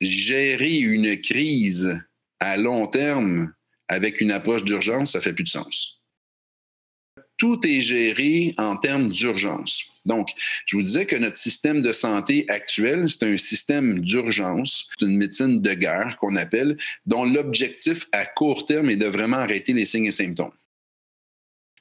gérer une crise à long terme avec une approche d'urgence, ça fait plus de sens. Tout est géré en termes d'urgence. Donc, je vous disais que notre système de santé actuel, c'est un système d'urgence, c'est une médecine de guerre qu'on appelle, dont l'objectif à court terme est de vraiment arrêter les signes et symptômes.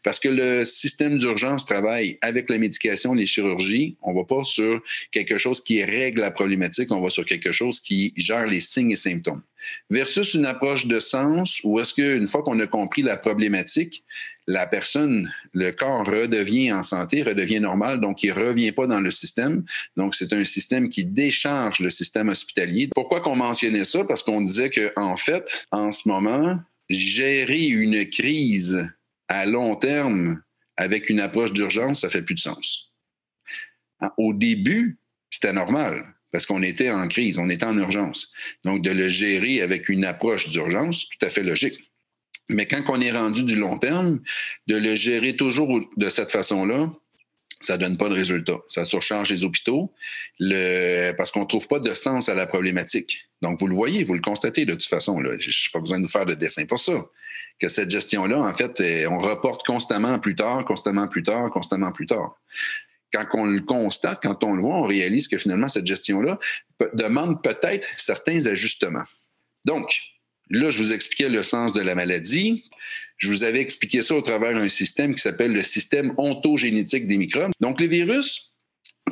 Parce que le système d'urgence travaille avec la médication, les chirurgies. On ne va pas sur quelque chose qui règle la problématique, on va sur quelque chose qui gère les signes et symptômes. Versus une approche de sens où est-ce qu'une fois qu'on a compris la problématique, la personne, le corps redevient en santé, redevient normal, donc il ne revient pas dans le système. Donc, c'est un système qui décharge le système hospitalier. Pourquoi qu'on mentionnait ça? Parce qu'on disait qu'en fait, en ce moment, gérer une crise à long terme, avec une approche d'urgence, ça fait plus de sens. Au début, c'était normal parce qu'on était en crise, on était en urgence. Donc, de le gérer avec une approche d'urgence, tout à fait logique. Mais quand on est rendu du long terme, de le gérer toujours de cette façon-là, ça ne donne pas de résultat. Ça surcharge les hôpitaux parce qu'on ne trouve pas de sens à la problématique. Donc, vous le voyez, vous le constatez de toute façon. Je n'ai pas besoin de vous faire de dessin pour ça. Que cette gestion-là, en fait, on reporte constamment plus tard, constamment plus tard, constamment plus tard. Quand on le constate, quand on le voit, on réalise que finalement, cette gestion-là demande peut-être certains ajustements. Donc, là, je vous expliquais le sens de la maladie. Je vous avais expliqué ça au travers d'un système qui s'appelle le système ontogénétique des microbes. Donc, les virus,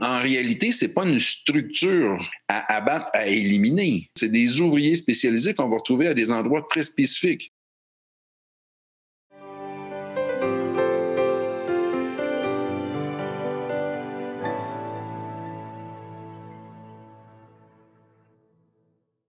en réalité, ce n'est pas une structure à abattre, à éliminer. C'est des ouvriers spécialisés qu'on va retrouver à des endroits très spécifiques.